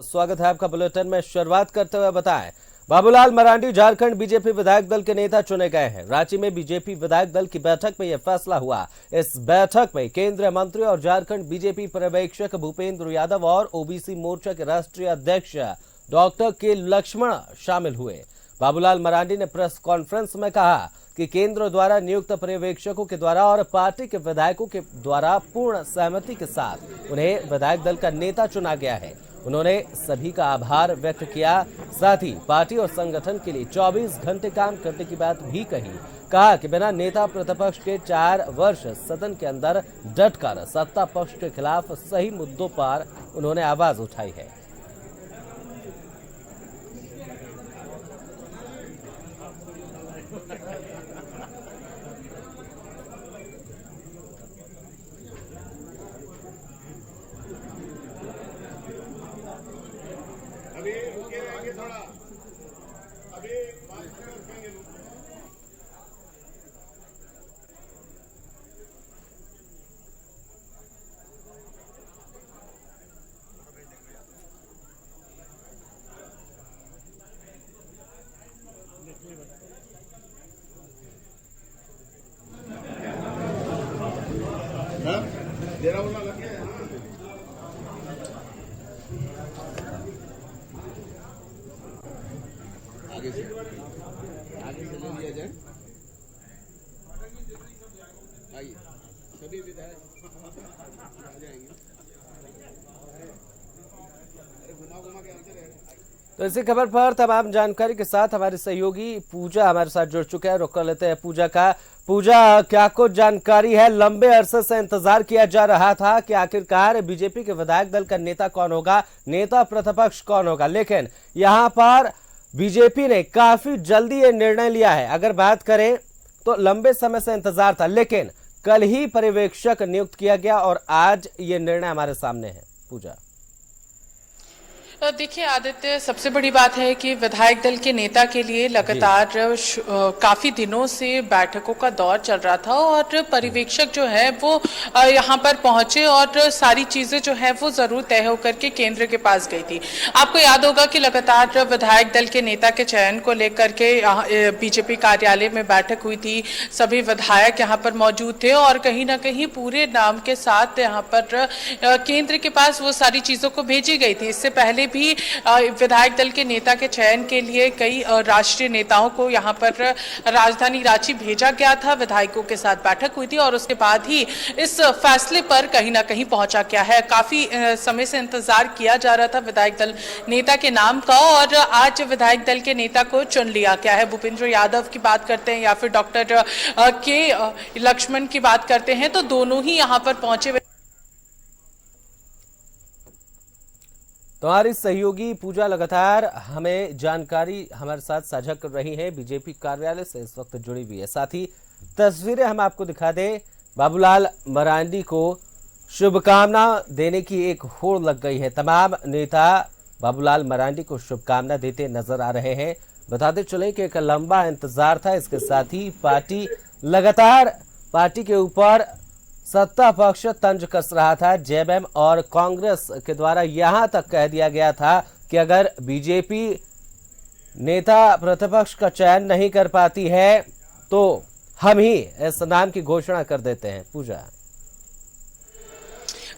स्वागत है आपका बुलेटिन में। शुरुआत करते हुए बताएं, बाबूलाल मरांडी झारखंड बीजेपी विधायक दल के नेता चुने गए हैं। रांची में बीजेपी विधायक दल की बैठक में यह फैसला हुआ। इस बैठक में केंद्रीय मंत्री और झारखंड बीजेपी पर्यवेक्षक भूपेंद्र यादव और ओबीसी मोर्चा के राष्ट्रीय अध्यक्ष डॉक्टर के लक्ष्मण शामिल हुए। बाबूलाल मरांडी ने प्रेस कॉन्फ्रेंस में कहा कि केंद्र द्वारा नियुक्त पर्यवेक्षकों के द्वारा और पार्टी के विधायकों के द्वारा पूर्ण सहमति के साथ उन्हें विधायक दल का नेता चुना गया है। उन्होंने सभी का आभार व्यक्त किया, साथ ही पार्टी और संगठन के लिए 24 घंटे काम करने की बात भी कही। कहा कि बिना नेता प्रतिपक्ष के 4 वर्ष सदन के अंदर डटकर सत्ता पक्ष के खिलाफ सही मुद्दों पर उन्होंने आवाज उठाई है। अभी रुके रहेंगे थोड़ा, अभी 5 मिनट रुकेंगे। जरा बोलना लग गया आगे से ले लिया जाए। आइए, सभी विधायक आ जाएंगे। अरे घुमा घुमा के आते रहे। तो इसी खबर पर तमाम जानकारी के साथ हमारे सहयोगी पूजा हमारे साथ जुड़ चुके हैं। रुक कर लेते हैं पूजा का। पूजा, क्या कुछ जानकारी है? लंबे अरसे से इंतजार किया जा रहा था कि आखिरकार बीजेपी के विधायक दल का नेता कौन होगा, नेता प्रतिपक्ष कौन होगा, लेकिन यहां पर बीजेपी ने काफी जल्दी ये निर्णय लिया है। अगर बात करें तो लंबे समय से इंतजार था, लेकिन कल ही पर्यवेक्षक नियुक्त किया गया और आज ये निर्णय हमारे सामने है। पूजा, देखिए आदित्य, सबसे बड़ी बात है कि विधायक दल के नेता के लिए लगातार काफी दिनों से बैठकों का दौर चल रहा था और पर्यवेक्षक जो है वो यहाँ पर पहुंचे और सारी चीजें जो है वो जरूर तय होकर के केंद्र के पास गई थी। आपको याद होगा कि लगातार विधायक दल के नेता के चयन को लेकर के बीजेपी कार्यालय में बैठक हुई थी। सभी विधायक यहाँ पर मौजूद थे और कहीं ना कहीं पूरे नाम के साथ यहाँ पर केंद्र के पास वो सारी चीजों को भेजी गई थी। इससे पहले भी विधायक दल के नेता के चयन के लिए कई राष्ट्रीय नेताओं को यहां पर राजधानी रांची भेजा गया था। विधायकों के साथ बैठक हुई थी और उसके बाद ही इस फैसले पर कहीं ना कहीं पहुंचा गया है। काफी समय से इंतजार किया जा रहा था विधायक दल नेता के नाम का और आज विधायक दल के नेता को चुन लिया गया है। भूपेंद्र यादव की बात करते हैं या फिर डॉक्टर के लक्ष्मण की बात करते हैं तो दोनों ही यहां पर पहुंचे। तुम्हारी सहयोगी पूजा लगातार हमें जानकारी हमारे साथ साझा कर रही है, बीजेपी कार्यालय से इस वक्त जुड़ी हुई है। साथ ही तस्वीरें हम आपको दिखा दें। बाबूलाल मरांडी को शुभकामना देने की एक होड़ लग गई है। तमाम नेता बाबूलाल मरांडी को शुभकामना देते नजर आ रहे हैं। बताते चले कि एक लंबा इंतजार था। इसके साथ ही पार्टी लगातार पार्टी के ऊपर सत्ता पक्ष तंज कस रहा था। जेएमएम और कांग्रेस के द्वारा यहां तक कह दिया गया था कि अगर बीजेपी नेता प्रतिपक्ष का चयन नहीं कर पाती है तो हम ही इस नाम की घोषणा कर देते हैं। पूजा,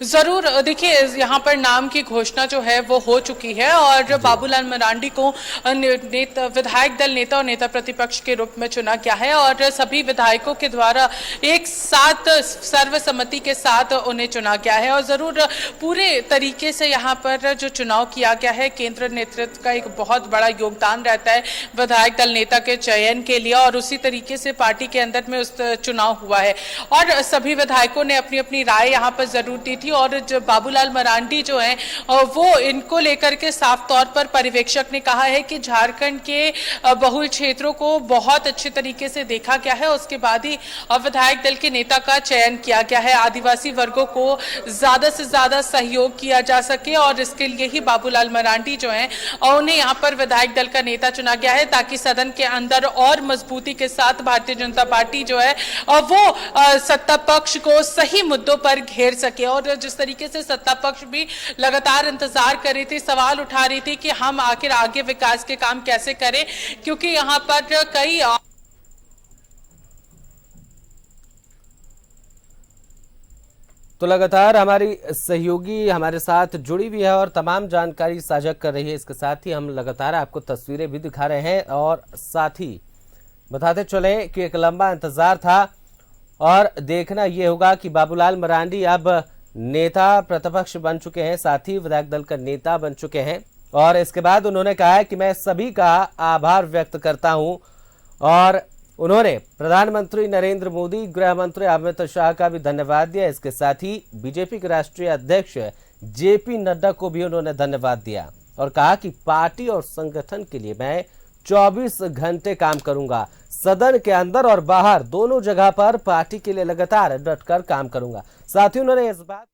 जरूर देखिए, यहाँ पर नाम की घोषणा जो है वो हो चुकी है और बाबूलाल मरांडी को विधायक दल नेता और नेता प्रतिपक्ष के रूप में चुना गया है और सभी विधायकों के द्वारा एक साथ सर्वसम्मति के साथ उन्हें चुना गया है। और जरूर पूरे तरीके से यहाँ पर जो चुनाव किया गया है, केंद्र नेतृत्व का एक बहुत बड़ा योगदान रहता है विधायक दल नेता के चयन के लिए और उसी तरीके से पार्टी के अंदर में उस चुनाव हुआ है और सभी विधायकों ने अपनी अपनी राय यहाँ पर जरूर दी थी। और जो बाबूलाल मरांडी जो है वो इनको लेकर के साफ तौर पर पर्यवेक्षक ने कहा है कि झारखंड के बहुल क्षेत्रों को बहुत अच्छे तरीके से देखा गया है, उसके बाद ही विधायक दल के नेता का चयन किया गया है। आदिवासी वर्गों को ज्यादा से ज्यादा सहयोग किया जा सके और इसके लिए ही बाबूलाल मरांडी जो है उन्हें यहाँ पर विधायक दल का नेता चुना गया है ताकि सदन के अंदर और मजबूती के साथ भारतीय जनता पार्टी जो है वो सत्ता पक्ष को सही मुद्दों पर घेर सके। और जिस तरीके से सत्ता पक्ष भी लगातार इंतजार कर रही थी, सवाल उठा रही थी कि हम आखिर आगे विकास के काम कैसे करें, क्योंकि यहाँ पर कई तो लगातार हमारी सहयोगी हमारे साथ जुड़ी हुई है और तमाम जानकारी साझा कर रही है। इसके साथ ही हम लगातार आपको तस्वीरें भी दिखा रहे हैं और साथ ही बताते चले कि एक लंबा इंतजार था और देखना यह होगा कि बाबूलाल मरांडी अब नेता प्रतिपक्ष बन चुके हैं, साथ ही विधायक दल का नेता बन चुके हैं। और इसके बाद उन्होंने कहा है कि मैं सभी का आभार व्यक्त करता हूं और उन्होंने प्रधानमंत्री नरेंद्र मोदी, गृह मंत्री अमित शाह का भी धन्यवाद दिया। इसके साथ ही बीजेपी के राष्ट्रीय अध्यक्ष जेपी नड्डा को भी उन्होंने धन्यवाद दिया और कहा कि पार्टी और संगठन के लिए मैं 24 घंटे काम करूंगा, सदन के अंदर और बाहर दोनों जगह पर पार्टी के लिए लगातार डटकर काम करूंगा। साथ ही उन्होंने इस बात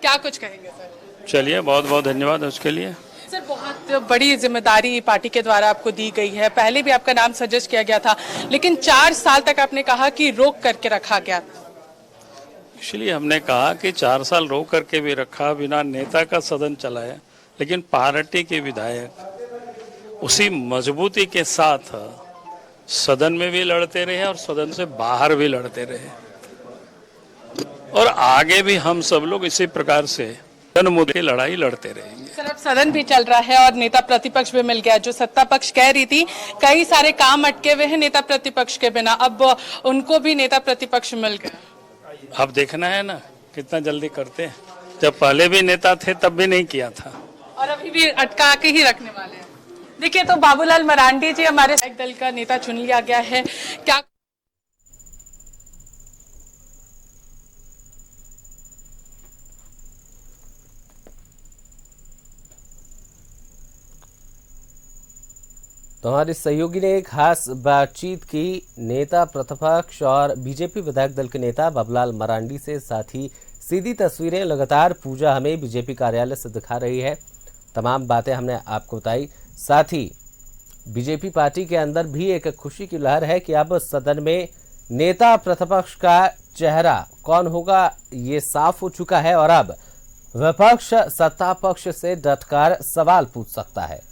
क्या कुछ कहेंगे सर? चलिए, बहुत बहुत धन्यवाद उसके लिए। सर, बहुत बड़ी जिम्मेदारी पार्टी के द्वारा आपको दी गई है, पहले भी आपका नाम सजेस्ट किया गया था, लेकिन 4 साल तक आपने कहा कि रोक करके रखा गया। इसलिए हमने कहा कि 4 साल रोक करके भी रखा, बिना नेता का सदन चलाया, लेकिन पार्टी के विधायक उसी मजबूती के साथ सदन में भी लड़ते रहे और सदन से बाहर भी लड़ते रहे और आगे भी हम सब लोग इसी प्रकार से जनमुद्दे की लड़ाई लड़ते रहेंगे। सर, अब सदन भी चल रहा है और नेता प्रतिपक्ष भी मिल गया। जो सत्ता पक्ष कह रही थी कई सारे काम अटके हुए हैं नेता प्रतिपक्ष के बिना, अब उनको भी नेता प्रतिपक्ष मिल गया। अब देखना है ना कितना जल्दी करते हैं। जब पहले भी नेता थे तब भी नहीं किया था और अभी भी अटका के ही रखने वाले हैं। देखिए, तो बाबूलाल मरांडी जी हमारे दल का नेता चुन लिया गया है, क्या तो हमारे सहयोगी ने एक खास बातचीत की नेता प्रतिपक्ष और बीजेपी विधायक दल के नेता बाबूलाल मरांडी से। साथ ही सीधी तस्वीरें लगातार पूजा हमें बीजेपी कार्यालय से दिखा रही है, तमाम बातें हमने आपको बताई। साथ ही बीजेपी पार्टी के अंदर भी एक खुशी की लहर है कि अब सदन में नेता प्रतिपक्ष का चेहरा कौन होगा ये साफ हो चुका है और अब विपक्ष सत्ता पक्ष से डटकर सवाल पूछ सकता है।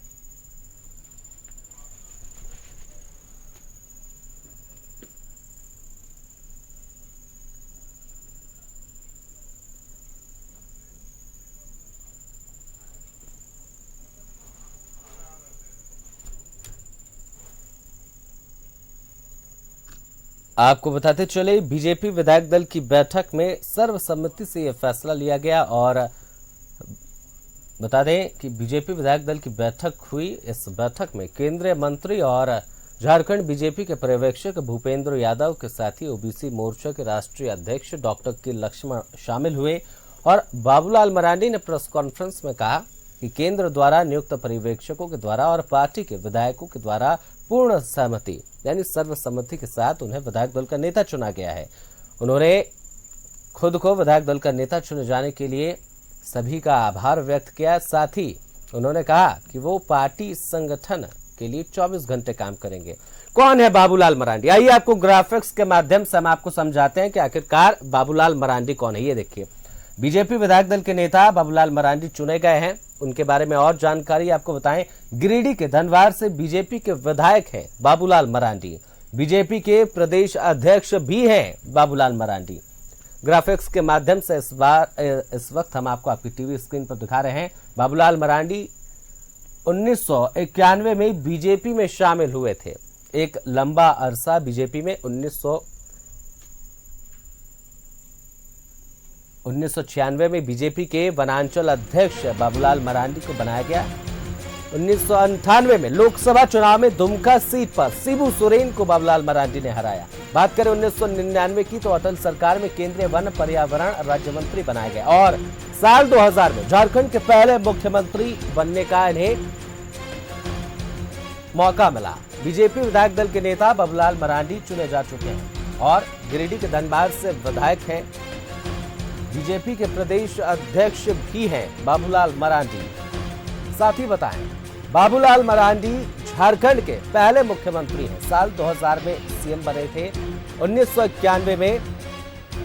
आपको बताते चले, बीजेपी विधायक दल की बैठक में सर्वसम्मति से यह फैसला लिया गया और बता दें कि बीजेपी विधायक दल की बैठक हुई। इस बैठक में केंद्रीय मंत्री और झारखंड बीजेपी के पर्यवेक्षक भूपेंद्र यादव के साथ ही ओबीसी मोर्चा के राष्ट्रीय अध्यक्ष डॉक्टर के लक्ष्मण शामिल हुए और बाबूलाल मरांडी ने प्रेस कॉन्फ्रेंस में कहा कि केंद्र द्वारा नियुक्त पर्यवेक्षकों के द्वारा और पार्टी के विधायकों के द्वारा पूर्ण सहमति यानी सर्वसम्मति के साथ उन्हें विधायक दल का नेता चुना गया है। उन्होंने खुद को विधायक दल का नेता चुने जाने के लिए सभी का आभार व्यक्त किया। साथ ही उन्होंने कहा कि वो पार्टी संगठन के लिए 24 घंटे काम करेंगे। कौन है बाबूलाल मरांडी? आइए आपको ग्राफिक्स के माध्यम से हम आपको समझाते हैं कि आखिरकार बाबूलाल मरांडी कौन है। ये देखिए, बीजेपी विधायक दल के नेता बाबूलाल मरांडी चुने गए हैं। उनके बारे में और जानकारी आपको बताएं, गिरिडीह के धनवार से बीजेपी के विधायक हैं बाबूलाल मरांडी। बीजेपी के प्रदेश अध्यक्ष भी हैं बाबूलाल मरांडी। ग्राफिक्स के माध्यम से इस वक्त हम आपको आपकी टीवी स्क्रीन पर दिखा रहे हैं। बाबूलाल मरांडी 1991 में बीजेपी में शामिल हुए थे। एक लंबा अरसा बीजेपी में 1996 में बीजेपी के वनांचल अध्यक्ष बाबूलाल मरांडी को बनाया गया। 1998 में लोकसभा चुनाव में दुमका सीट पर शिबू सोरेन को बाबूलाल मरांडी ने हराया। बात करें 1999 की तो अटल सरकार में केंद्रीय वन पर्यावरण राज्य मंत्री बनाया गया और साल 2000 में झारखंड के पहले मुख्यमंत्री बनने का इन्हें मौका मिला। बीजेपी विधायक दल के नेता बाबूलाल मरांडी चुने जा चुके हैं और गिरिडीह के धनबाद से विधायक हैं। बीजेपी के प्रदेश अध्यक्ष भी हैं बाबूलाल मरांडी। साथ ही बताएं, बाबूलाल मरांडी झारखंड के पहले मुख्यमंत्री हैं। साल 2000 में सीएम बने थे 1991 में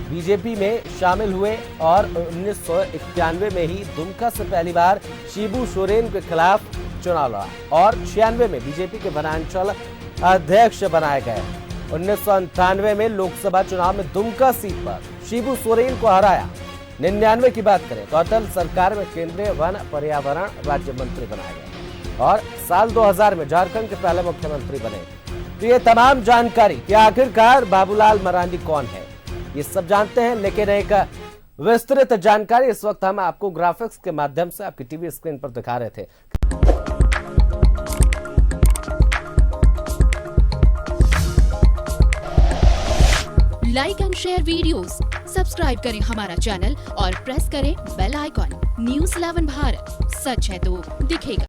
बीजेपी में शामिल हुए और 1991 में ही दुमका से पहली बार शिबू सोरेन के खिलाफ चुनाव लड़ा और 96 में बीजेपी के वनांचल अध्यक्ष बनाए गए। 1998 में लोकसभा चुनाव में दुमका सीट पर शिबू सोरेन को हराया। 99 की बात करें तो अटल सरकार में केंद्रीय वन पर्यावरण राज्य मंत्री बनाए गए और साल 2000 में झारखंड के पहले मुख्यमंत्री बने। तो ये तमाम जानकारी कि आखिरकार बाबूलाल मरांडी कौन है ये सब जानते हैं, लेकिन एक विस्तृत जानकारी इस वक्त हम आपको ग्राफिक्स के माध्यम से आपकी टीवी स्क्रीन पर दिखा रहे थे। Like and share videos, subscribe करें हमारा चैनल और प्रेस करें बेल आइकॉन। न्यूज़ 11 भारत, सच है तो दिखेगा।